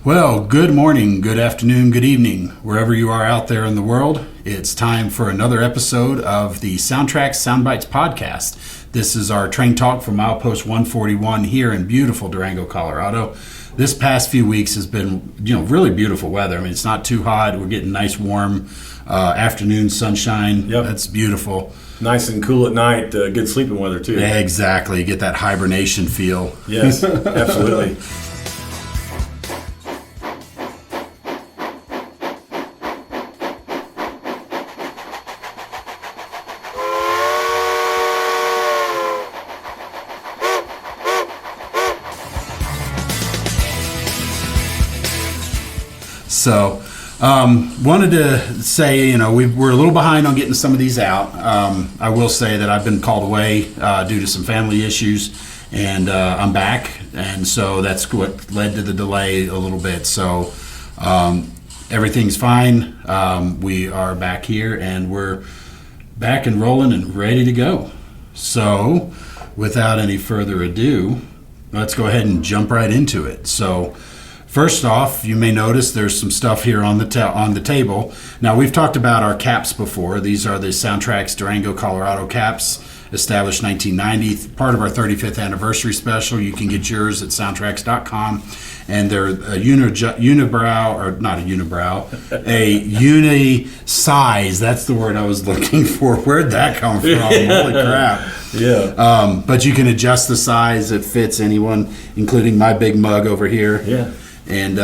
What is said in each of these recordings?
Well, good morning, good afternoon, good evening, wherever you are out there in the world. It's time for another episode of the SoundTraxx Soundbites podcast. This is our train talk from milepost 141 here in beautiful Durango, Colorado. This past few weeks has been, really beautiful weather. I mean, it's not too hot. We're getting nice, warm afternoon sunshine. Yep. That's beautiful. Nice and cool at night. Good sleeping weather, too. Yeah, exactly. You get that hibernation feel. Yes, absolutely. So, wanted to say, we're a little behind on getting some of these out. I will say that I've been called away due to some family issues, and I'm back, and so that's what led to the delay a little bit. So, everything's fine. We are back here, and we're back and rolling and ready to go. So, without any further ado, let's go ahead and jump right into it. So, first off, you may notice there's some stuff here on the table. Now, we've talked about our caps before. These are the SoundTraxx Durango, Colorado caps, established 1990, part of our 35th anniversary special. You can get yours at SoundTraxx.com, and they're a unibrow, or not a unibrow, a uni-size. That's the word I was looking for. Where'd that come from? Holy crap. Yeah. But you can adjust the size. It fits anyone, including my big mug over here. Yeah. And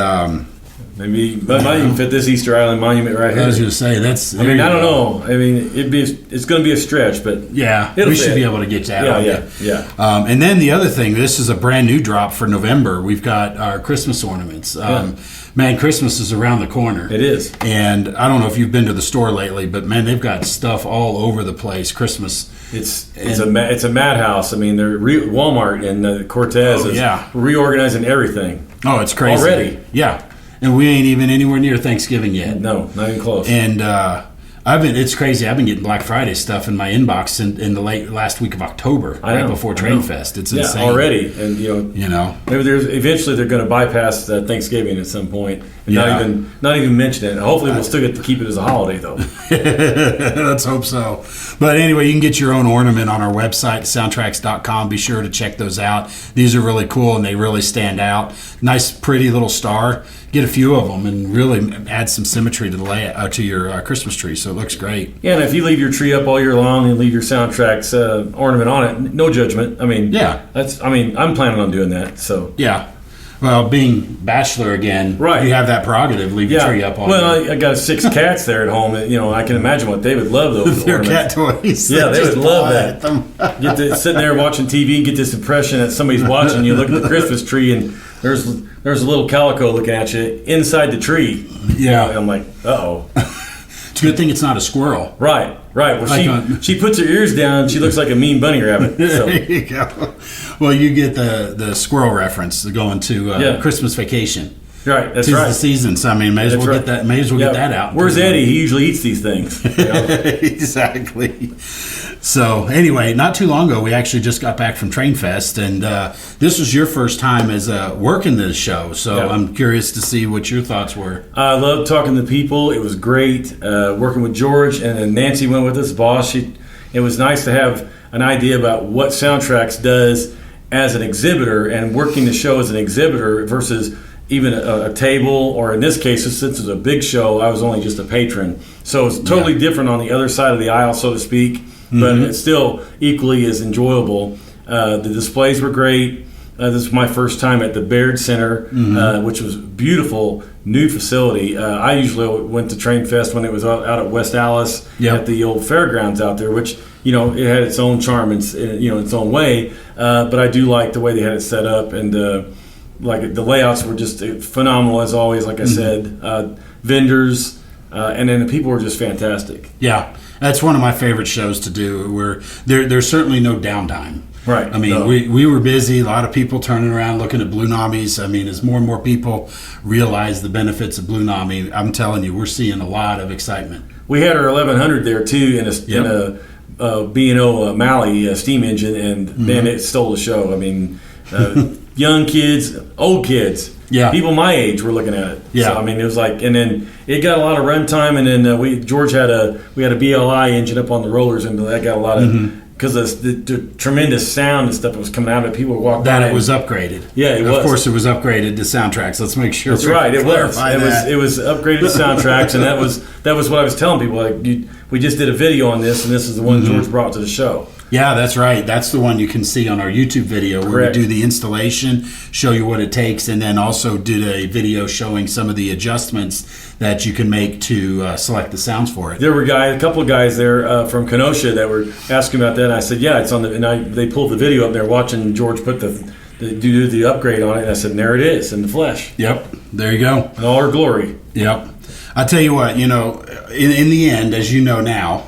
maybe might even fit this Easter Island monument right here. I was going to say that's. I don't know. I mean, it's going to be a stretch, but yeah, we should be able to get that. Yeah. And then the other thing, this is a brand new drop for November. We've got our Christmas ornaments. Man, Christmas is around the corner. It is. And I don't know if you've been to the store lately, but man, they've got stuff all over the place. Christmas. It's a madhouse. I mean, Walmart and Cortez is reorganizing everything. Oh, it's crazy already. Yeah, and we ain't even anywhere near Thanksgiving yet. No, not even close. And it's crazy. I've been getting Black Friday stuff in my inbox in the last week of October, right before Train Fest. It's insane already. And maybe eventually they're going to bypass Thanksgiving at some point and not even mention it. Hopefully we'll still get to keep it as a holiday though. Let's hope so. But anyway, you can get your own ornament on our website, SoundTraxx.com. Be sure to check those out. These are really cool and they really stand out. Nice, pretty little star. Get a few of them and really add some symmetry to the layout to your Christmas tree, so it looks great. Yeah, and if you leave your tree up all year long and leave your SoundTraxx ornament on it, no judgment. I mean, I'm planning on doing that. So yeah. Well, being bachelor again, right? You have that prerogative. Leave your tree up on. Well, I got 6 cats there at home. I can imagine what they would love those. Their cat toys. Yeah, they would love that. Sitting there watching TV, get this impression that somebody's watching you. Look at the Christmas tree, and there's a little calico looking at you inside the tree. Yeah, I'm like, uh-oh. It's a good thing it's not a squirrel. Right. Well, she puts her ears down. She looks like a mean bunny rabbit. So. There you go. Well, you get the squirrel reference going to Christmas Vacation. Right. That's 'Tis right. the season, so I mean, may as well get that out. Where's Eddie? He usually eats these things. Exactly. So anyway, not too long ago, we actually just got back from Train Fest, and this was your first time as working this show. So I'm curious to see what your thoughts were. I loved talking to people. It was great working with George, and then Nancy went with us, boss. It was nice to have an idea about what SoundTraxx does as an exhibitor and working the show as an exhibitor versus even a table, or in this case, since it was a big show, I was only just a patron. So it's totally different on the other side of the aisle, so to speak, but it's still equally as enjoyable. The displays were great. This was my first time at the Baird Center, which was a beautiful new facility. I usually went to Train Fest when it was out at West Allis at the old fairgrounds out there, which it had its own charm and its own way. But I do like the way they had it set up, and the layouts were just phenomenal as always. Like I said, vendors, and then the people were just fantastic. Yeah, that's one of my favorite shows to do. Where there's certainly no downtime. Right. I mean, we were busy. A lot of people turning around looking at Blunamis. I mean, as more and more people realize the benefits of Blunami, I'm telling you, we're seeing a lot of excitement. We had our 1100 there too in a B&O Malley steam engine, and man, it stole the show. I mean, young kids, old kids. Yeah. People my age were looking at it. Yeah. So, I mean, it was like, and then it got a lot of runtime, and then George had a BLI engine up on the rollers, and that got a lot of, because the tremendous sound and stuff that was coming out of it, people would walk by. That it was upgraded. Yeah, it was. Of course, it was upgraded to SoundTraxx. Let's make sure. That's right. It was. It was upgraded to SoundTraxx, and that was what I was telling people. Like, we just did a video on this, and this is the one George brought to the show. Yeah, that's right. That's the one you can see on our YouTube video where Correct. we do the installation, show you what it takes, and then also did a video showing some of the adjustments that you can make to select the sounds for it. There were a couple of guys there from Kenosha that were asking about that, and I said, yeah, it's on the, and they pulled the video up there watching George put do the upgrade on it, and I said, and there it is in the flesh. Yep, there you go. In all her glory. Yep. I tell you what, in the end, as you know now,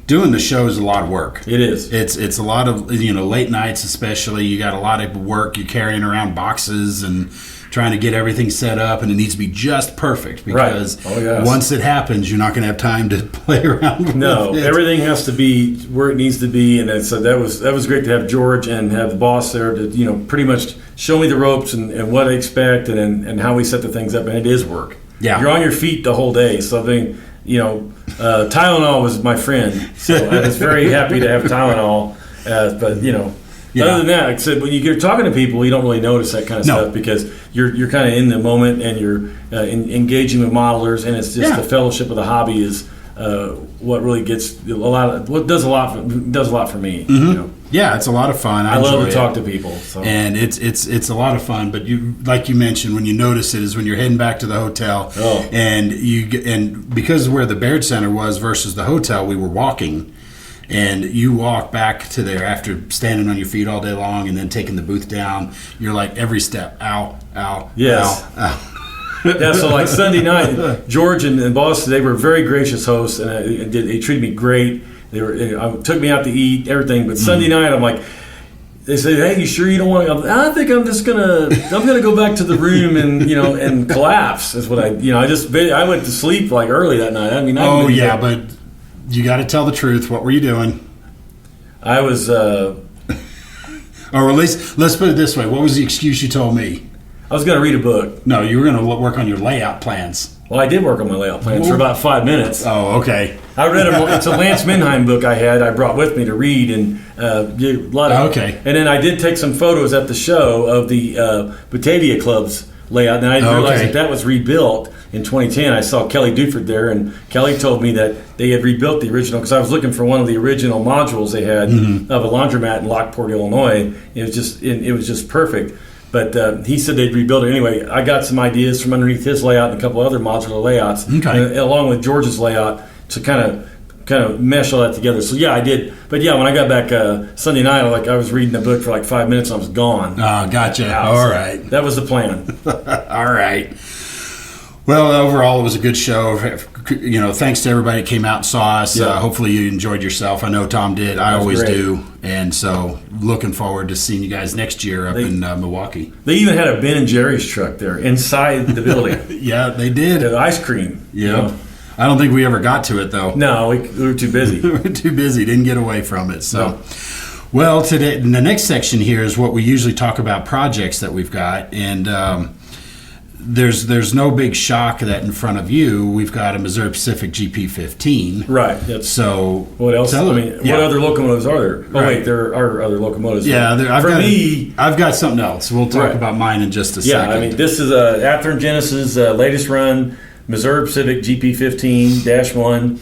doing the show is a lot of work. It is. It's a lot of, late nights especially. You got a lot of work. You're carrying around boxes and trying to get everything set up, and it needs to be just perfect because once it happens, you're not going to have time to play around with it. No, everything has to be where it needs to be, and so that was great to have George and have the boss there to pretty much show me the ropes and what I expect and how we set the things up, and it is work. Yeah, you're on your feet the whole day, so I mean, Tylenol was my friend, so I was very happy to have Tylenol. Other than that, except when you're talking to people, you don't really notice that kind of stuff because you're kind of in the moment and you're engaging with modelers, and it's just the fellowship of the hobby is what really gets does a lot for me. Yeah, it's a lot of fun. I love to talk to people, and it's a lot of fun. But like you mentioned, when you notice it is when you're heading back to the hotel, and because where the Baird Center was versus the hotel, we were walking. And you walk back to there after standing on your feet all day long and then taking the booth down. You're like every step, ow, ow, yes. ow, ow. Yeah, so like Sunday night, George and Boss, they were very gracious hosts, and they treated me great. They took me out to eat, everything. But Sunday night, I'm like, they said, "Hey, you sure you don't want to?" I think I'm gonna go back to the room and collapse. Is what I went to sleep like early that night. I mean, but you got to tell the truth. What were you doing? I was, or at least let's put it this way. What was the excuse you told me? I was going to read a book. No, you were going to work on your layout plans. Well, I did work on my layout plans for about 5 minutes. Oh, okay. I read it's a Lance Minheim book I brought with me to read and a lot of. Okay. And then I did take some photos at the show of the Batavia Club's layout, and I didn't realize that was rebuilt in 2010. I saw Kelly Duford there, and Kelly told me that they had rebuilt the original because I was looking for one of the original modules they had of a laundromat in Lockport, Illinois. It was just perfect. But he said they'd rebuild it anyway. I got some ideas from underneath his layout and a couple other modular layouts, along with George's layout, to kind of mesh all that together. So yeah, I did. But yeah, when I got back Sunday night, I was reading the book for like 5 minutes and I was gone. Oh, gotcha. All right. That was the plan. All right. Well, overall, it was a good show. Thanks to everybody that came out and saw us. Yeah. Hopefully you enjoyed yourself. I know Tom did. I always do. And so looking forward to seeing you guys next year up in Milwaukee. They even had a Ben and Jerry's truck there inside the building. Yeah, they did. The ice cream. Yeah. I don't think we ever got to it, though. No, we were too busy. We were too busy. Didn't get away from it. So, Well, today, in the next section here is what we usually talk about, projects that we've got. And there's no big shock that in front of you we've got a Missouri Pacific GP15. Right. So what else? What other locomotives are there? Oh wait, there are other locomotives. Yeah, I've got something else. We'll talk about mine in just a second. Yeah, I mean this is Athearn Genesis latest run Missouri Pacific GP15-1.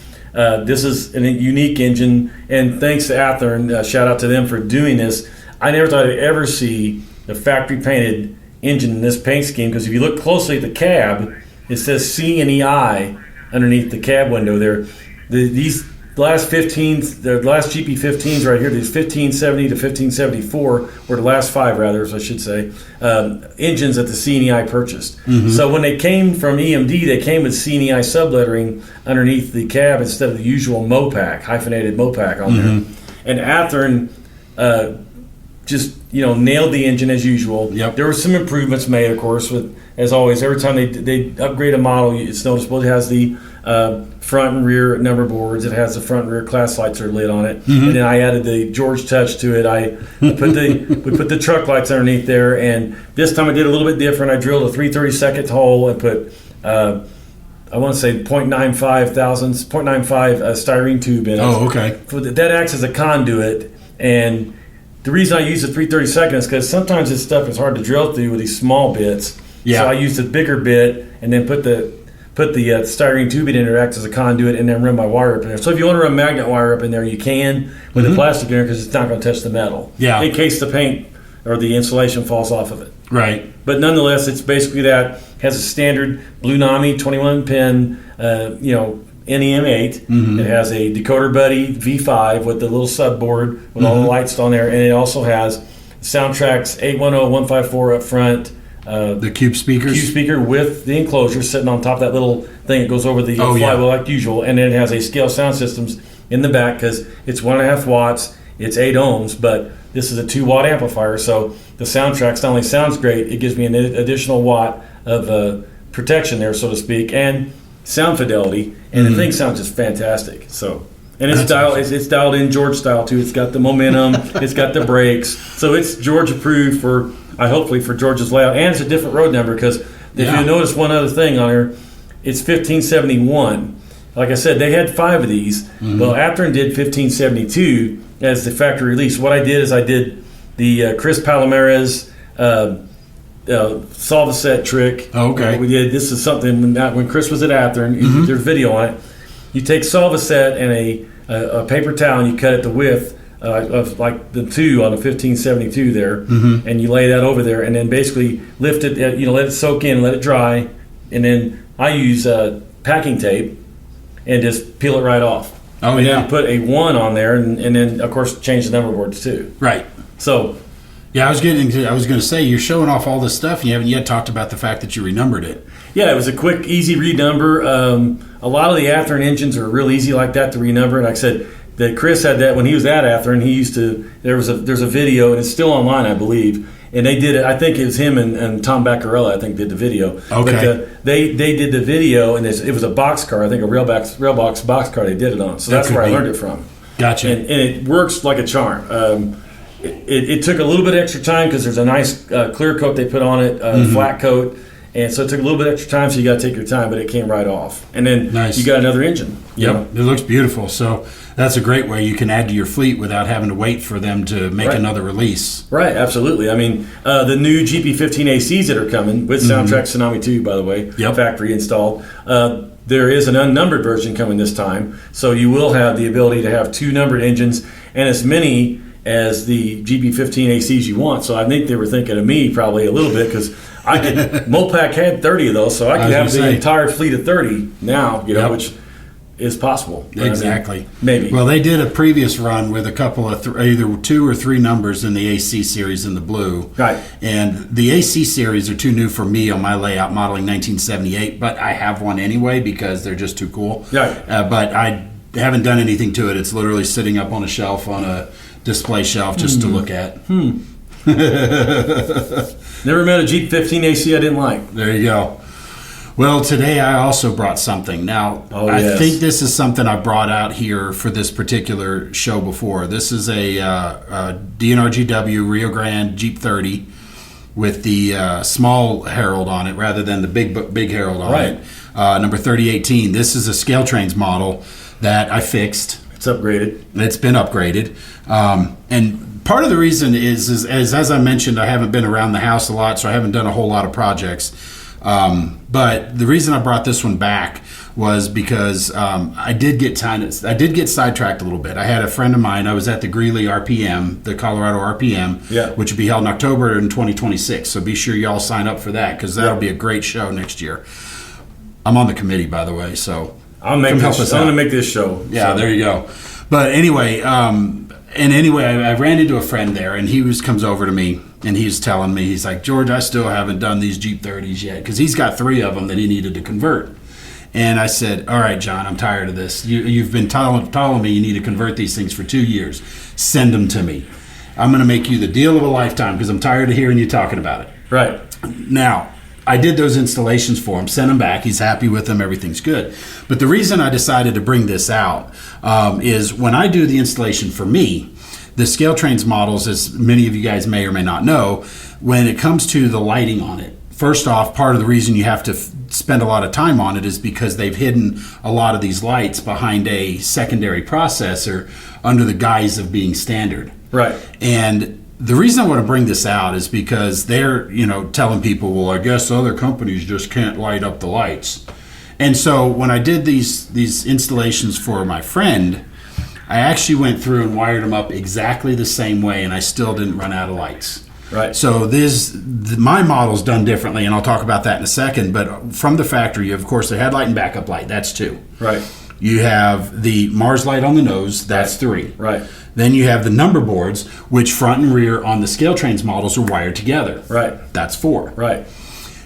This is a unique engine, and thanks to Athearn, shout out to them for doing this. I never thought I'd ever see a factory painted engine in this paint scheme, because if you look closely at the cab, it says C&EI underneath the cab window there. These last GP15s right here, these 1570 to 1574, or the last 5 rather, I should say, engines that the C&EI purchased. So when they came from EMD, they came with C&EI sublettering underneath the cab instead of the usual Mopac, hyphenated Mopac on there. And Athearn just nailed the engine as usual. Yep. There were some improvements made, of course, with, as always, every time they upgrade a model, it's noticeable. It has the front and rear number boards. It has the front and rear class lights that are lit on it. And then I added the George touch to it. We put the truck lights underneath there, and this time I did a little bit different. I drilled a 3/32 hole and put I want to say 0.95 styrene tube in it. Oh, okay. That acts as a conduit, and the reason I use the 3/32 is because sometimes this stuff is hard to drill through with these small bits. Yeah. So I used a bigger bit and then put the styrene tube in there, acts as a conduit, and then run my wire up in there. So if you want to run magnet wire up in there, you can with the plastic in there because it's not going to touch the metal. Yeah. In case the paint or the insulation falls off of it. Right. But nonetheless, it's basically that. Has a standard Blunami 21-pin, NEM8. It has a Decoder Buddy V5 with the little subboard with all the lights on there, and it also has SoundTraxx 810154 up front. The cube speakers? Cube speaker with the enclosure sitting on top of that little thing that goes over the flywheel like usual, and then it has a Scale Sound Systems in the back because it's 1.5 watts, it's 8 ohms, but this is a 2-watt amplifier, so the SoundTraxx not only sounds great, it gives me an additional watt of protection there, so to speak, and sound fidelity, and the thing sounds just fantastic. So, and it's dialed in George style too. It's got the momentum, it's got the brakes, so it's George approved for hopefully for George's layout, and it's a different road number because if you notice one other thing on here, it's 1571. Like I said, they had 5 of these. Well, Athearn did 1572 as the factory release. What I did is I did the Chris Palomares Solvaset trick. Oh, okay. We did. This is something when Chris was at Athearn. There's video on it. You take Solvaset and a paper towel and you cut it to width of like the 2 on the 1572 there, and you lay that over there, and then basically lift it. Let it soak in, let it dry, and then I use packing tape and just peel it right off. Oh, and yeah. then put a 1 on there, and then of course change the number boards too. Right. So. Yeah, I was going to say, you're showing off all this stuff, and you haven't yet talked about the fact that you renumbered it. Yeah, it was a quick, easy renumber. A lot of the Athearn engines are real easy like that to renumber. And like I said, that Chris had that when he was at Athearn. He used to. There's a video, and it's still online, I believe. And they did it. I think it was him and Tom Baccarella. I think did the video. Okay. But they did the video, and it was a box car. I think a Railbox box car. They did it on. So that's where I learned it from. Gotcha. And it works like a charm. It took a little bit extra time because there's a nice clear coat they put on it, flat coat, and so it took a little bit extra time. So you got to take your time, but it came right off. And then you got another engine. Yep, it looks beautiful. So that's a great way you can add to your fleet without having to wait for them to make another release. Right, absolutely. I mean, the new GP15 ACs that are coming with SoundTraxx Tsunami 2, by the way, factory installed. There is an unnumbered version coming this time, so you will have the ability to have 2 numbered engines and as many as the GP15 ACs you want. So I think they were thinking of me probably a little bit because Mopac had 30 of those, so I could have the entire fleet of 30 now, which is possible. Exactly. I mean, maybe. Well, they did a previous run with a couple of either 2 or 3 numbers in the AC series in the blue. Right. And the AC series are too new for me on my layout modeling 1978, but I have one anyway because they're just too cool. Right. But I haven't done anything to it. It's literally sitting up on a shelf on a display shelf just to look at. Never met a Jeep 15 AC I didn't like. There you go. Well, today I also brought something. Now, I think this is something I brought out here for this particular show before. This is a D&RGW Rio Grande Jeep 30 with the small herald on it rather than the big herald on it. Number 3018. This is a ScaleTrains model that I fixed. It's upgraded. It's been upgraded. And part of the reason is as I mentioned, I haven't been around the house a lot, so I haven't done a whole lot of projects. But the reason I brought this one back was because I did get sidetracked a little bit. I had a friend of mine. I was at the Greeley RPM, the Colorado RPM, which will be held in October in 2026. So be sure y'all sign up for that because that'll be a great show next year. I'm on the committee, by the way, so I'm going to make this show. Yeah, so. There you go. But anyway, I ran into a friend there, and he comes over to me, and he's telling me, he's like, George, I still haven't done these Jeep 30s yet, because he's got 3 of them that he needed to convert. And I said, all right, John, I'm tired of this. You've been telling me you need to convert these things for 2 years. Send them to me. I'm going to make you the deal of a lifetime, because I'm tired of hearing you talking about it. Right. Now, I did those installations for him, sent him back. He's happy with them. Everything's good. But the reason I decided to bring this out is when I do the installation for me, the ScaleTrains models, as many of you guys may or may not know, when it comes to the lighting on it, first off, part of the reason you have to spend a lot of time on it is because they've hidden a lot of these lights behind a secondary processor under the guise of being standard. Right. And the reason I want to bring this out is because they're, telling people, well, I guess other companies just can't light up the lights. And so when I did these installations for my friend, I actually went through and wired them up exactly the same way, and I still didn't run out of lights. Right. So my model's done differently, and I'll talk about that in a second. But from the factory, of course, the headlight and backup light, that's 2. Right. You have the Mars light on the nose, that's 3. Right. Then you have the number boards, which front and rear on the ScaleTrains models are wired together. Right. That's 4. Right.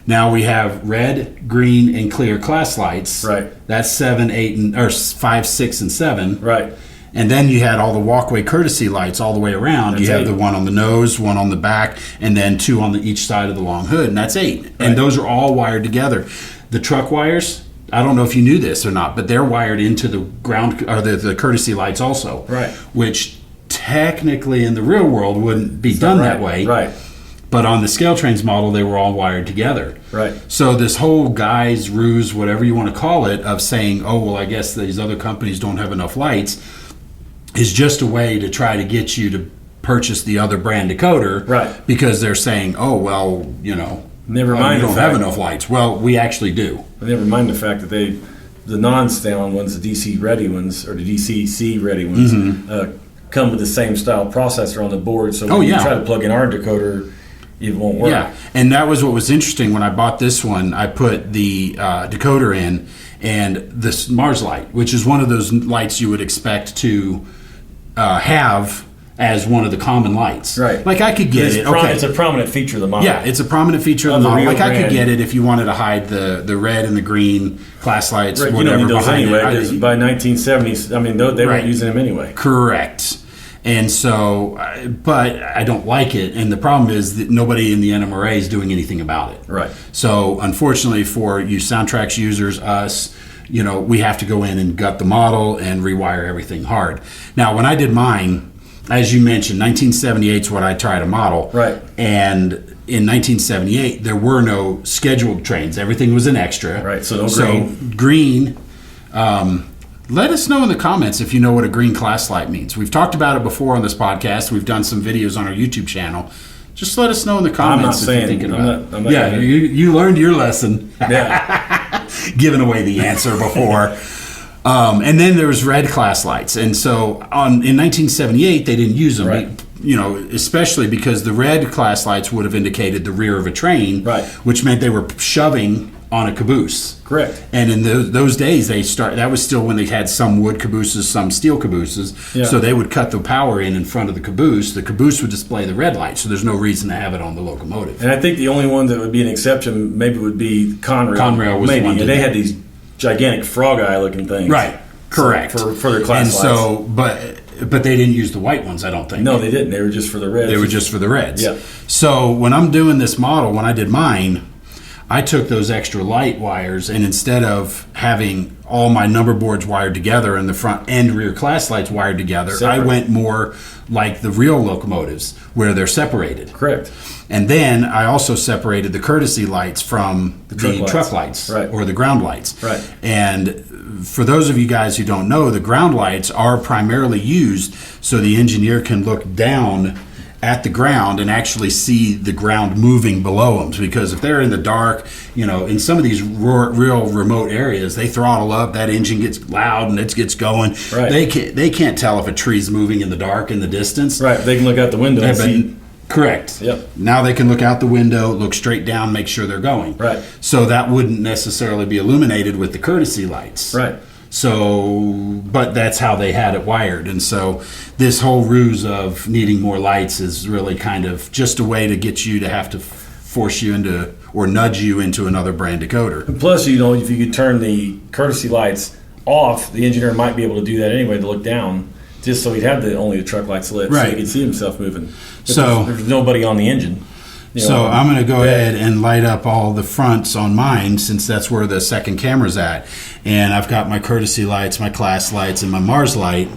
Now we have red, green, and clear class lights. Right. That's 7, 8, or 5, 6, and 7. Right. And then you had all the walkway courtesy lights all the way around. That's you have 8. the one on the nose, one on the back, and then 2 on each side of the long hood, and that's 8. Right. And those are all wired together. The truck wires, I don't know if you knew this or not, but they're wired into the ground or the courtesy lights also. Right. Which technically in the real world wouldn't be done that way. Right. But on the ScaleTrains model, they were all wired together. Right. So this whole guise, ruse, whatever you want to call it, of saying, oh, well, I guess these other companies don't have enough lights, is just a way to try to get you to purchase the other brand decoder. Right. Because they're saying, oh, well, Never mind you the don't have fact- enough lights. Well, we actually do. Never mind the fact that the non-Stalin ones, the DC ready ones, or the DCC ready ones, come with the same style processor on the board. So when you try to plug in our decoder, it won't work. Yeah, and that was what was interesting. When I bought this one, I put the decoder in, and this Mars light, which is one of those lights you would expect to have as one of the common lights. Right. Like I could get it. Okay. It's a prominent feature of the model. Yeah, it's a prominent feature of the the model. real Like I could brand. get it if you wanted to hide the red and the green class lights, Right, you whatever, don't need those behind anyway, it. because by 1970s, I mean, they weren't using them anyway. Correct. And so, but I don't like it. And the problem is that nobody in the NMRA is doing anything about it. Right. So unfortunately for you SoundTraxx users, us, we have to go in and gut the model and rewire everything hard. Now, when I did mine, as you mentioned, 1978 is what I tried to model. Right. And in 1978, there were no scheduled trains. Everything was an extra. Right, so no green. Green, let us know in the comments if you know what a green class light means. We've talked about it before on this podcast. We've done some videos on our YouTube channel. Just let us know in the comments if you're thinking about it. I'm not Yeah, you learned your lesson. Yeah. Giving away the answer before. And then there was red class lights. And so in 1978, they didn't use them. Right. Especially because the red class lights would have indicated the rear of a train, Right. which meant they were shoving on a caboose. Correct. And in those days, that was still when they had some wood cabooses, some steel cabooses. Yeah. So they would cut the power in front of the caboose. The caboose would display the red light, so there's no reason to have it on the locomotive. And I think the only one that would be an exception maybe would be Conrail. Conrail was the maybe. one that And they did had that. these gigantic frog eye looking things. Right. Correct. For their class and lights. so, but they didn't use the white ones, I don't think. No, they didn't. They were just for the reds. They were just for the reds. Yeah. So when I'm doing this model, when I did mine, I took those extra light wires, and instead of having all my number boards wired together and the front and rear class lights wired together, Separate. I went more like the real locomotives where they're separated. Correct. And then I also separated the courtesy lights from the truck lights Right. or the ground lights. Right. And for those of you guys who don't know, the ground lights are primarily used so the engineer can look down at the ground and actually see the ground moving below them. Because if they're in the dark, in some of these real remote areas, they throttle up, that engine gets loud and it gets going. Right. They can't tell if a tree's moving in the dark in the distance. Right. They can look out the window and see. Correct. Yep. Now they can look out the window, look straight down, make sure they're going. Right. So that wouldn't necessarily be illuminated with the courtesy lights. Right. So, but that's how they had it wired. And so this whole ruse of needing more lights is really kind of just a way to get you to have to force you into or nudge you into another brand decoder. Plus, if you could turn the courtesy lights off, the engineer might be able to do that anyway to look down, just so he'd have only the truck lights lit, so Right. he could see himself moving. If So- there's nobody on the engine. So I'm going to go ahead and light up all the fronts on mine, since that's where the second camera's at. And I've got my courtesy lights, my class lights, and my Mars light.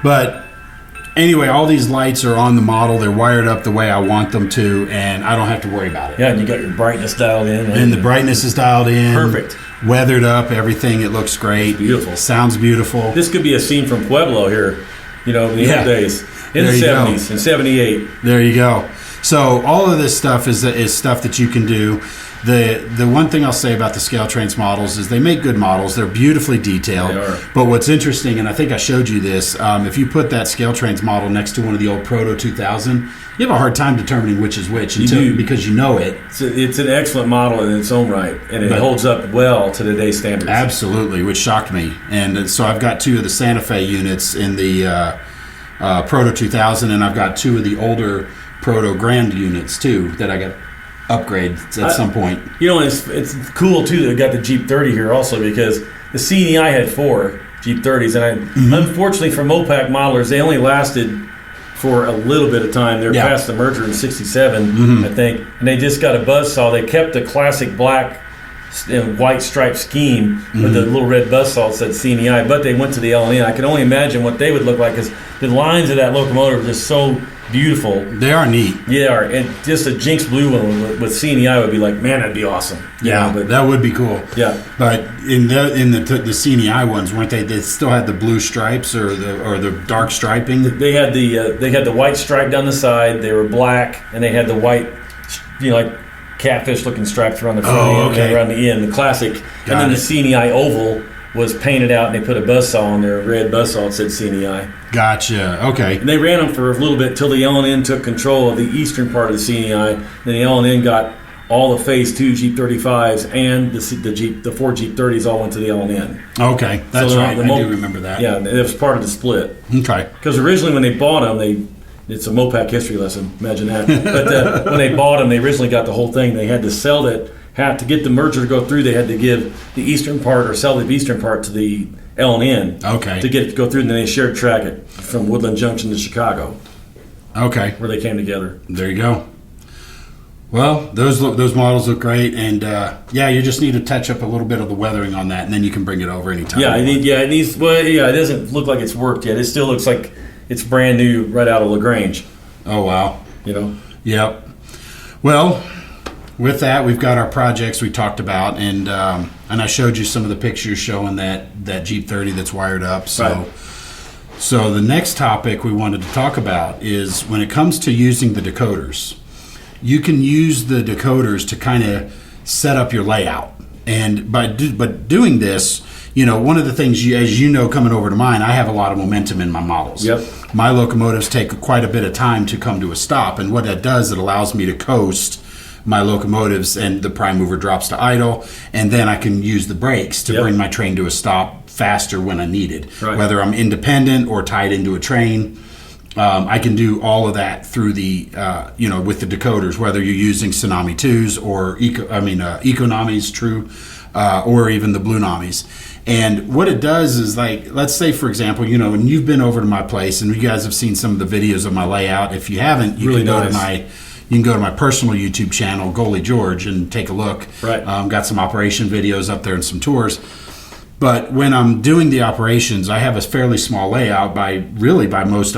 But anyway, all these lights are on the model. They're wired up the way I want them to, and I don't have to worry about it. Yeah, and you got your brightness dialed in. And the brightness is dialed in. Perfect. Weathered up, everything. It looks great. It's beautiful. Sounds beautiful. This could be a scene from Pueblo here, in the old days. In There the you 70s, go. in 78. There you go. So all of this stuff is stuff that you can do. The one thing I'll say about the ScaleTrains models is they make good models. They're beautifully detailed. They are. But what's interesting, and I think I showed you this, if you put that ScaleTrains model next to one of the old Proto 2000, you have a hard time determining which is which because you know it. It's an excellent model in its own right, and it holds up well to today's standards. Absolutely, which shocked me. And so I've got 2 of the Santa Fe units in the Proto 2000, and I've got 2 of the older Proto Grande units too that I got upgrades at some point. It's cool too that we got the Jeep 30 here also, because the C&EI had 4 Jeep 30s, and unfortunately for Mopac modelers, they only lasted for a little bit of time. They were past the merger in '67, I think, and they just got a buzzsaw. They kept the classic black and white striped scheme with the little red buzzsaw that said C&EI, but they went to the L&N. I can only imagine what they would look like, because the lines of that locomotive are just so beautiful. They are neat. Yeah, and just a Jinx Blue one with C&EI would be like, man, that'd be awesome. But that would be cool. Yeah, but in the C&EI ones, weren't they? They still had the blue stripes or the dark striping. they had the white stripe down the side. They were black, and they had the white, like catfish looking stripes around the front and around the end, the classic. And then the C&EI oval was painted out, and they put a buzzsaw on there, a red buzzsaw that said C&EI. Gotcha. Okay. And they ran them for a little bit till the L&N took control of the eastern part of the C&EI. Then the L&N got all the Phase 2 Jeep 35s and the 4 Jeep 30s all went to the L&N. Okay, that's right. I do remember that. Yeah, it was part of the split. Okay. Because originally when they bought them, it's a Mopac history lesson. Imagine that. But when they bought them, they originally got the whole thing. They had to sell that. To get the merger to go through, they had to give the eastern part or sell the eastern part to the L&N. Okay. To get it to go through, and then they shared track it from Woodland Junction to Chicago. Okay. Where they came together. There you go. Well, those models look great, and you just need to touch up a little bit of the weathering on that, and then you can bring it over anytime. It needs. Well, it doesn't look like it's worked yet. It still looks like it's brand new, right out of LaGrange. Oh wow. Yep. Well, with that, we've got our projects we talked about, and I showed you some of the pictures showing that Jeep 30 that's wired up. So the next topic we wanted to talk about is when it comes to using the decoders. You can use the decoders to kind of set up your layout, and by doing this, one of the things as coming over to mine, I have a lot of momentum in my models. Yep. My locomotives take quite a bit of time to come to a stop, and what that does, it allows me to coast my locomotives, and the prime mover drops to idle, and then I can use the brakes to bring my train to a stop faster when I need it. Right. Whether I'm independent or tied into a train, I can do all of that through the with the decoders. Whether you're using Tsunami 2s or Economies, true, or even the Blunamis. And what it does is, like, let's say for example, and you've been over to my place, and you guys have seen some of the videos of my layout. If you haven't, you can go to my personal YouTube channel, Goalie George, and take a look. Right. Got some operation videos up there and some tours. But when I'm doing the operations, I have a fairly small layout by most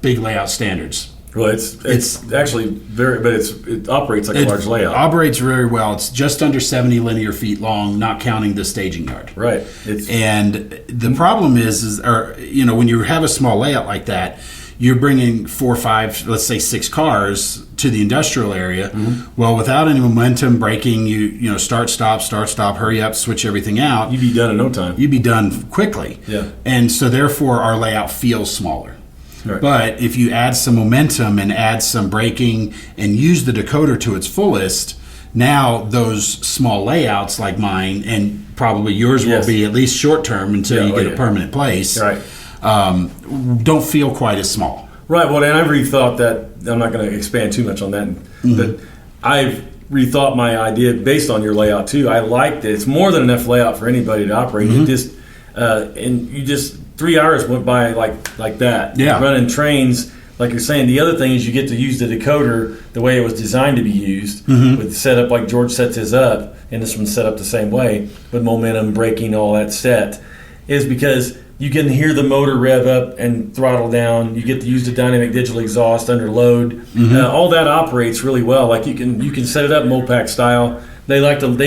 big layout standards. Well, it's actually it operates like a large layout. It operates very well. It's just under 70 linear feet long, not counting the staging yard. Right. And the problem is when you have a small layout like that, you're bringing 4, 5, let's say 6 cars to the industrial area. Mm-hmm. Well, without any momentum, braking, you start, stop, hurry up, switch everything out. You'd be done in no time. You'd be done quickly. Yeah. And so therefore our layout feels smaller. Right. But if you add some momentum and add some braking and use the decoder to its fullest, now those small layouts like mine, and probably yours will be at least short term until you get a permanent place. Right. Don't feel quite as small. Right. Well, and I've rethought that. I'm not going to expand too much on that, but I've rethought my idea based on your layout too. I liked it. It's more than enough layout for anybody to operate. Mm-hmm. 3 hours went by like that. Yeah. Running trains like you're saying, the other thing is you get to use the decoder the way it was designed to be used, with the setup like George sets his up, and this one's set up the same way with momentum, braking, all that set, is because you can hear the motor rev up and throttle down. You get to use the dynamic digital exhaust under load. All that operates really well. Like you can set it up Mopac style. They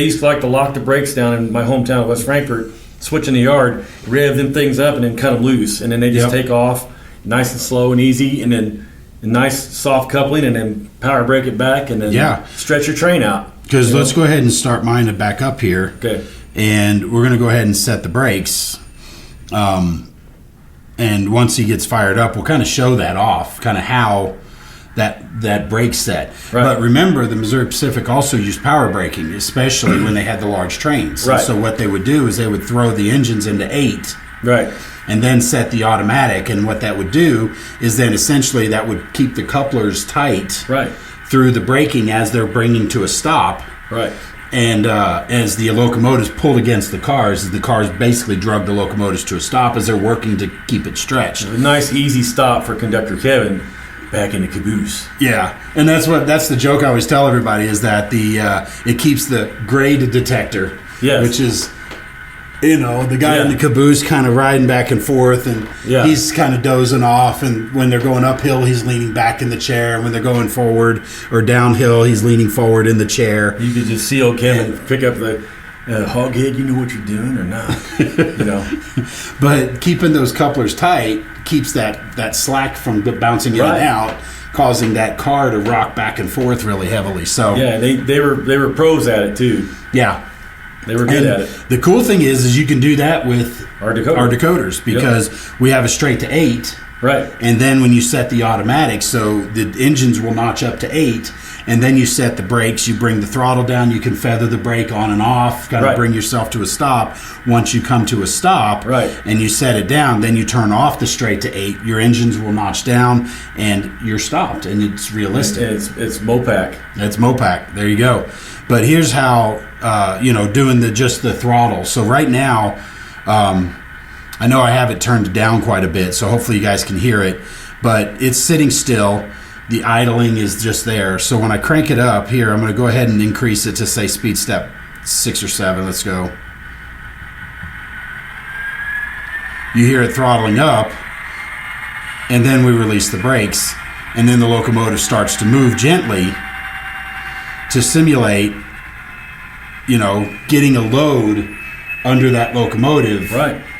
used to like to lock the brakes down in my hometown of West Frankfort, switch in the yard, rev them things up, and then cut them loose, and then they just take off nice and slow and easy, and then a nice soft coupling, and then power brake it back, and then stretch your train out. Because let's go ahead and start mine to back up here. Okay. And we're going to go ahead and set the brakes. And once he gets fired up, we'll kind of show that off, kind of how that brake set. Right. But remember, the Missouri Pacific also used power braking, especially when they had the large trains. Right. And so what they would do is they would throw the engines into 8. Right. And then set the automatic. And what that would do is then essentially that would keep the couplers tight through the braking as they're bringing to a stop. Right. And as the locomotives pulled against the cars basically drug the locomotives to a stop as they're working to keep it stretched. A nice, easy stop for Conductor Kevin back in the caboose. Yeah, and that's the joke I always tell everybody is that it keeps the grade detector, which is the guy in the caboose kind of riding back and forth, and he's kind of dozing off, and when they're going uphill, he's leaning back in the chair, and when they're going forward or downhill, he's leaning forward in the chair. You could just see old Kevin pick up the hoghead, you know what you're doing or not, But keeping those couplers tight keeps that slack from bouncing in and out, causing that car to rock back and forth really heavily. So they were pros at it too. Yeah. They were good at it. The cool thing is you can do that with our decoders because we have a straight to 8. Right. And then when you set the automatic, so the engines will notch up to 8, and then you set the brakes, you bring the throttle down, you can feather the brake on and off, kind of bring yourself to a stop. Once you come to a stop and you set it down, then you turn off the straight to 8, your engines will notch down, and you're stopped, and it's realistic. It's Mopac. It's Mopac. There you go. But here's how, doing just the throttle. So right now, I know I have it turned down quite a bit, so hopefully you guys can hear it. But it's sitting still. The idling is just there. So when I crank it up here, I'm going to go ahead and increase it to, say, speed step 6 or 7. Let's go. You hear it throttling up, and then we release the brakes, and then the locomotive starts to move gently to simulate, getting a load under that locomotive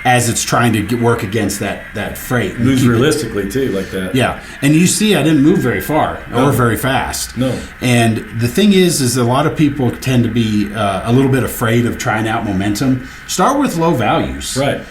as it's trying to work against that freight. Moves realistically too, like that. Yeah, and you see I didn't move very far or very fast. No. And the thing is a lot of people tend to be a little bit afraid of trying out momentum. Start with low values. Right.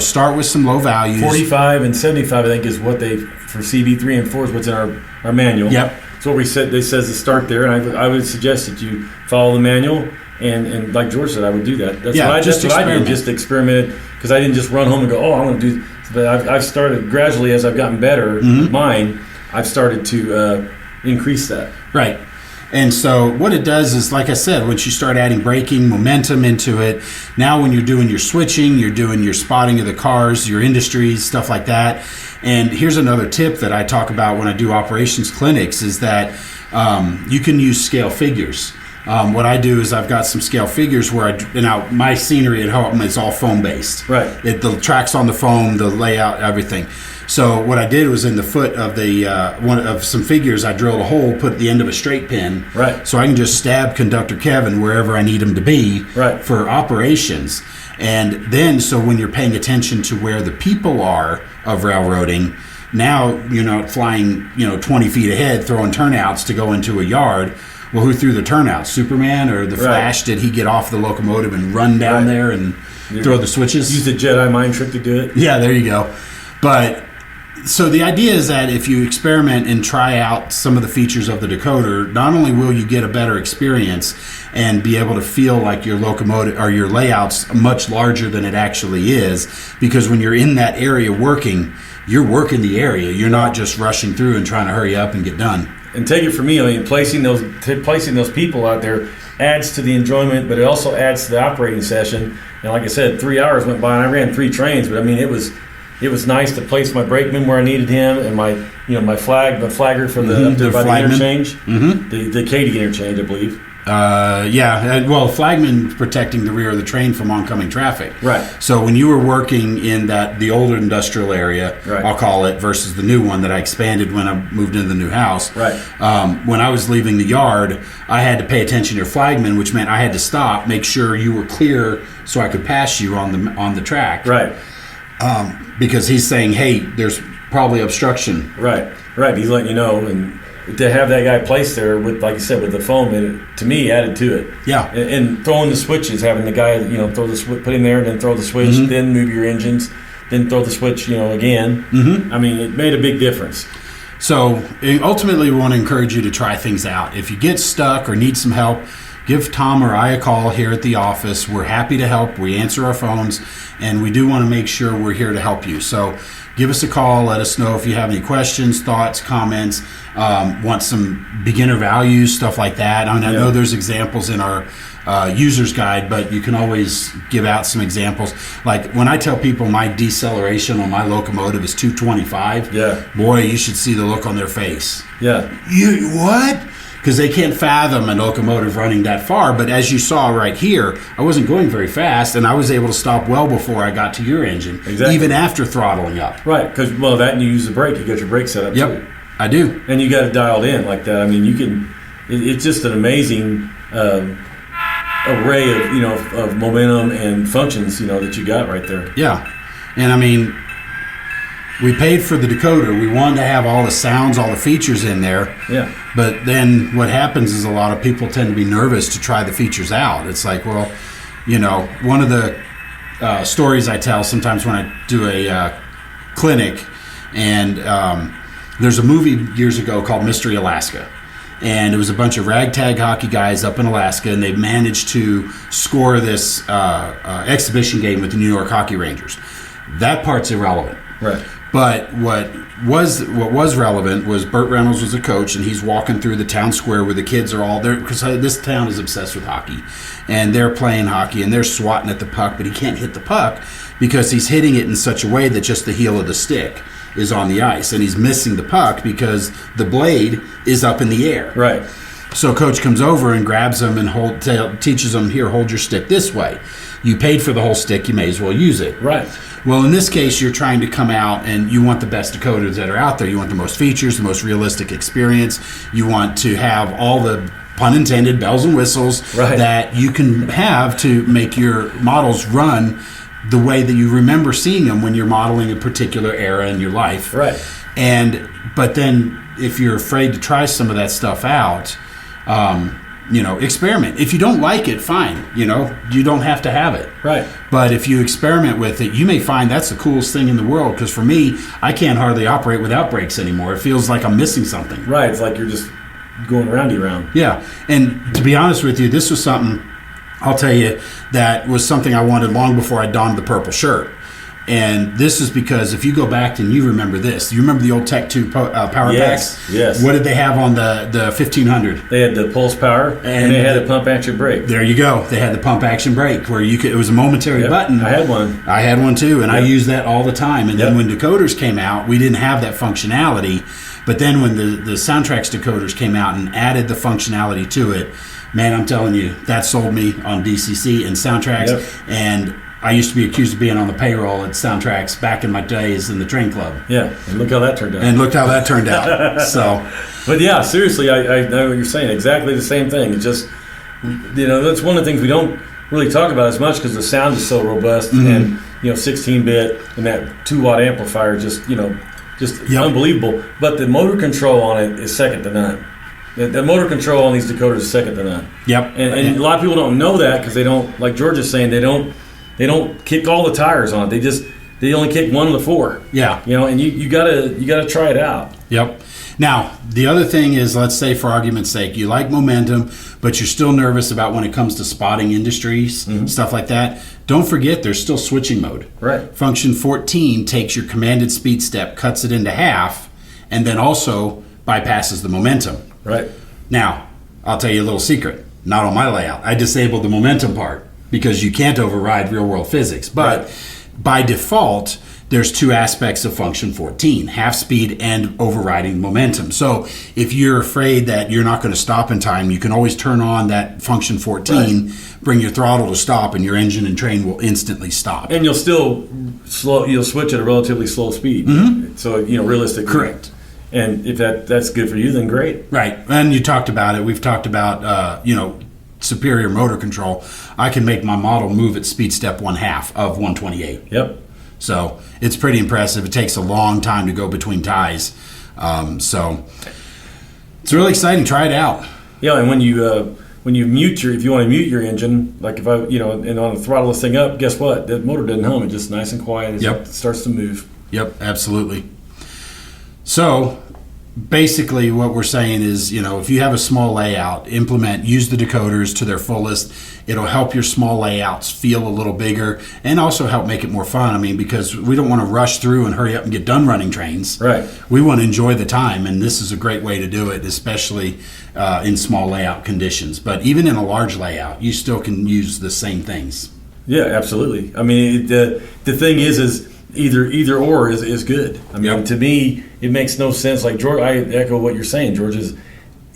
Start with some low values. 45 and 75, I think, is what for CB3 and 4 is what's in our manual. Yep. That's what we said. They says to start there, and I would suggest that you follow the manual. And like George said, I would do that. That's what I did. Just experimented because I didn't just run home and go, I want to do. But I've started gradually as I've gotten better. With mine, I've started to increase that. Right. And so what it does is, like I said, once you start adding braking momentum into it, now when you're doing your switching, you're doing your spotting of the cars, your industries, stuff like that. And here's another tip that I talk about when I do operations clinics is that you can use scale figures. What I do is I've got some scale figures where my scenery at home is all foam based. Right. The track's on the foam, the layout, everything. So what I did was in the foot of one of some figures, I drilled a hole, put the end of a straight pin. Right. So I can just stab Conductor Kevin wherever I need him to be. Right. For operations. And then, so when you're paying attention to where the people are of railroading, now you're not flying, 20 feet ahead, throwing turnouts to go into a yard. Well, who threw the turnout? Superman or the Flash? Did he get off the locomotive and run down there and throw the switches? Use the Jedi mind trick to do it. Yeah, there you go. But so the idea is that if you experiment and try out some of the features of the decoder, not only will you get a better experience and be able to feel like your locomotive or your layout's much larger than it actually is, because when you're in that area working, you're working the area. You're not just rushing through and trying to hurry up and get done. And take it from me, placing those people out there adds to the enjoyment, but it also adds to the operating session. And like I said, 3 hours went by and I ran 3 trains, but I mean it was nice to place my brakeman where I needed him and my my flagger for the up there the by flagman. the interchange, the Katy interchange, I believe. Well, flagman protecting the rear of the train from oncoming traffic. Right. So when you were working in the older industrial area, Right. I'll call it, versus the new one that I expanded when I moved into the new house. Right. When I was leaving the yard, I had to pay attention to your flagman, which meant I had to stop, make sure you were clear, so I could pass you on the track. Right. Because he's saying, hey, there's probably obstruction. Right. He's letting you know, and to have that guy placed there with, like you said, with the foam, it to me added to it. Yeah. And throwing the switches, having the guy, throw the put him there, and then throw the switch, then move your engines, then throw the switch, again. I mean, it made a big difference. So ultimately, we want to encourage you to try things out. If you get stuck or need some help, give Tom or I a call here at the office. We're happy to help. We answer our phones, and we do want to make sure we're here to help you. So give us a call. Let us know if you have any questions, thoughts, comments, want some beginner values, stuff like that. I mean, I know there's examples in our user's guide, but you can always give out some examples. Like when I tell people my deceleration on my locomotive is 225, boy, you should see the look on their face. Yeah. You what? Because they can't fathom a locomotive running that far. But as you saw right here, I wasn't going very fast, and I was able to stop well before I got to your engine, even after throttling up. Right, because, that and you use the brake. You got your brake set up, too. I do. And you got it dialed in like that. I mean, you can, it's just an amazing array of momentum and functions, that you got right there. Yeah. And, I mean, we paid for the decoder. We wanted to have all the sounds, all the features in there. Yeah. But then what happens is a lot of people tend to be nervous to try the features out. It's like, well, one of the stories I tell sometimes when I do a clinic, and there's a movie years ago called Mystery Alaska. And it was a bunch of ragtag hockey guys up in Alaska, and they managed to score this exhibition game with the New York Hockey Rangers. That part's irrelevant. Right. But what was relevant was Burt Reynolds was a coach, and he's walking through the town square where the kids are all there, because this town is obsessed with hockey, and they're playing hockey, and they're swatting at the puck, but he can't hit the puck because he's hitting it in such a way that just the heel of the stick is on the ice, and he's missing the puck because the blade is up in the air. Right. So coach comes over and grabs him and teaches him, here, hold your stick this way. You paid for the whole stick, you may as well use it. Right. Well, in this case, you're trying to come out and you want the best decoders that are out there. You want the most features, the most realistic experience. You want to have all the, pun intended, bells and whistles that you can have to make your models run the way that you remember seeing them when you're modeling a particular era in your life. Right. But then if you're afraid to try some of that stuff out, experiment. If you don't like it, fine. You don't have to have it. Right. But if you experiment with it, you may find that's the coolest thing in the world. Because for me, I can't hardly operate without brakes anymore. It feels like I'm missing something. Right. It's like you're just going roundy round. Yeah. And to be honest with you, this was something, I'll tell you, that was something I wanted long before I donned the purple shirt. And this is because if you go back and you remember this, you remember the old Tech 2 power packs? Yes. What did they have on the 1500? They had the pulse power and they had a pump action brake. There you go. They had the pump action brake where it was a momentary button. I had one. I had one too, and I used that all the time. And then when decoders came out, we didn't have that functionality. But then when the SoundTraxx decoders came out and added the functionality to it, man, I'm telling you, that sold me on DCC and SoundTraxx. And I used to be accused of being on the payroll at SoundTraxx back in my days in the train club. Yeah, and look how that turned out. So, but yeah, seriously, I know what you're saying. Exactly the same thing. It's just, that's one of the things we don't really talk about as much because the sound is so robust and 16-bit and that 2-watt amplifier just unbelievable. But the motor control on it is second to none. The motor control on these decoders is second to none. Yep. And a lot of people don't know that because they don't, like George is saying, they don't kick all the tires on it. They only kick one of the four. Yeah. And you gotta try it out. Yep. Now, the other thing is, let's say for argument's sake, you like momentum, but you're still nervous about when it comes to spotting industries, stuff like that. Don't forget there's still switching mode. Right. Function 14 takes your commanded speed step, cuts it into half, and then also bypasses the momentum. Right. Now, I'll tell you a little secret. Not on my layout. I disabled the momentum part because you can't override real-world physics. But by default, there's two aspects of function 14, half speed and overriding momentum. So if you're afraid that you're not going to stop in time, you can always turn on that function 14, bring your throttle to stop, and your engine and train will instantly stop. And you'll still you'll switch at a relatively slow speed. So, realistically. Correct. And if that's good for you, then great. Right. And you talked about it. We've talked about, superior motor control. I can make my model move at speed step 1/2 of 128. Yep. So it's pretty impressive. It takes a long time to go between ties. So it's really exciting. Try it out. Yeah, and when you mute if you want to mute your engine, like if and on the throttle this thing up, guess what? The motor doesn't hum. It's just nice and quiet as it starts to move. Yep, absolutely. So basically what we're saying is, if you have a small layout, use the decoders to their fullest. It'll help your small layouts feel a little bigger and also help make it more fun. I mean, because we don't want to rush through and hurry up and get done running trains. Right. We want to enjoy the time, and this is a great way to do it, especially in small layout conditions. But even in a large layout, you still can use the same things. Yeah, absolutely. I mean, the thing is either or is good. I mean, to me, it makes no sense. Like George, I echo what you're saying, George. Is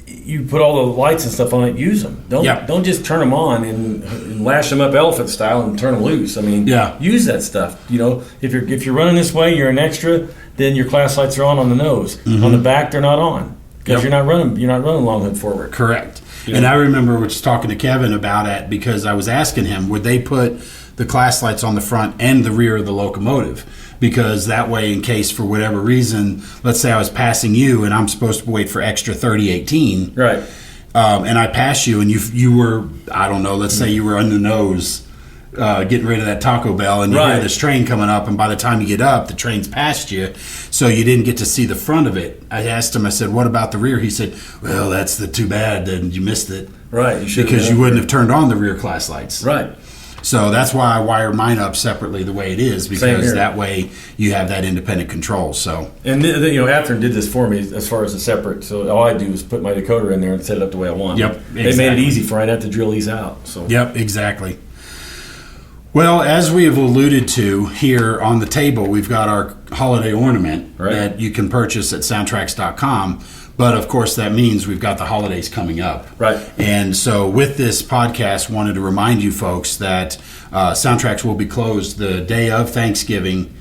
you put all the lights and stuff on it, use them. Don't just turn them on and lash them up elephant style and turn them loose. I mean, use that stuff. If you're running this way, you're an extra. Then your class lights are on the nose. On the back, they're not on because you're not running long hood forward. Correct. And I remember just talking to Kevin about it because I was asking him, would they put the class lights on the front and the rear of the locomotive? Because that way, in case for whatever reason, let's say I was passing you and I'm supposed to wait for extra 3018. Right. And I pass you and you were, I don't know, let's say you were on the nose getting rid of that Taco Bell and you hear this train coming up, and by the time you get up, the train's past you, so you didn't get to see the front of it. I asked him, I said, what about the rear? He said, well, that's too bad that you missed it. Right. Because you wouldn't have turned on the rear class lights. Right. So that's why I wire mine up separately the way it is, because that way you have that independent control. So Athearn did this for me as far as the separate. So all I do is put my decoder in there and set it up the way I want. Yep, exactly. They made it easy for me. I didn't have to drill these out. So yep, exactly. Well, as we have alluded to here on the table, we've got our holiday ornament that you can purchase at SoundTraxx.com. But of course, that means we've got the holidays coming up. Right. And so with this podcast, wanted to remind you folks that SoundTraxx will be closed the day of Thanksgiving,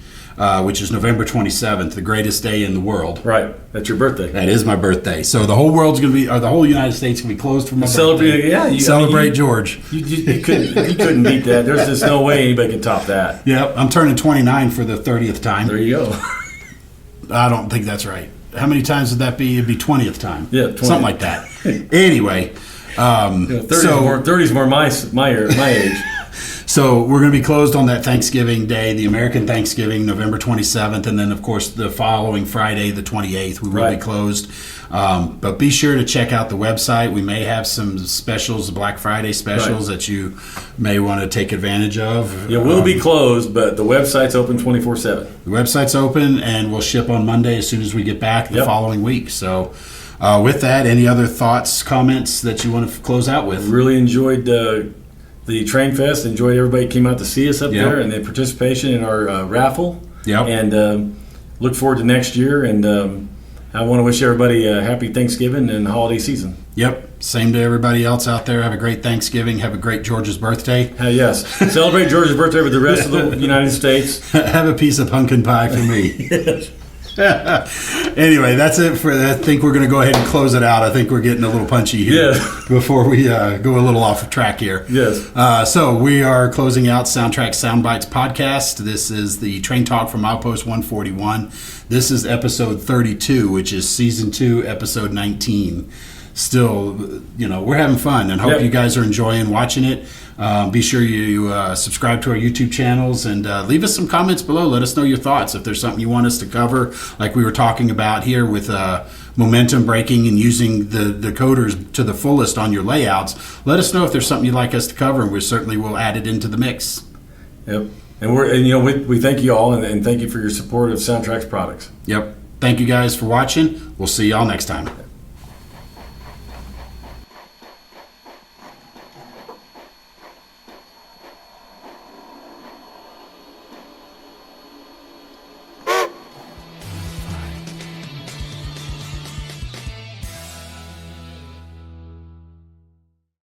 which is November 27th, the greatest day in the world. Right. That's your birthday. That is my birthday. So the whole world's going to be, or the whole United States going to be closed for my birthday. Yeah. Celebrate George. You couldn't beat that. There's just no way anybody can top that. Yep. I'm turning 29 for the 30th time. There you go. I don't think that's right. How many times would that be? It'd be 20th time. Yeah, 20. Something like that. Anyway. 30's more my age. So we're going to be closed on that Thanksgiving Day, the American Thanksgiving, November 27th, and then, of course, the following Friday, the 28th, we will be closed. But be sure to check out the website. We may have some specials, Black Friday specials that you may want to take advantage of. Yeah, we'll be closed, but the website's open 24/7. The website's open, and we'll ship on Monday as soon as we get back the following week. So with that, any other thoughts, comments that you want to close out with? Really enjoyed the Train Fest. Enjoyed everybody came out to see us up there and the participation in our raffle. Yep. And look forward to next year. And I want to wish everybody a happy Thanksgiving and holiday season. Yep. Same to everybody else out there. Have a great Thanksgiving. Have a great George's birthday. Yes. Celebrate George's birthday with the rest of the United States. Have a piece of pumpkin pie for me. Anyway, that's it for that. I think we're going to go ahead and close it out. I think we're getting a little punchy here before we go a little off track here. Yes. So we are closing out SoundTraxx Soundbites podcast. This is the Train Talk from Outpost 141. This is episode 32, which is season 2, episode 19. Still, we're having fun and hope you guys are enjoying watching it. Be sure you subscribe to our YouTube channels and leave us some comments below. Let us know your thoughts. If there's something you want us to cover, like we were talking about here with momentum braking and using the decoders to the fullest on your layouts, let us know if there's something you'd like us to cover, and we certainly will add it into the mix. Yep. And we thank you all and thank you for your support of SoundTraxx products. Yep. Thank you guys for watching. We'll see y'all next time.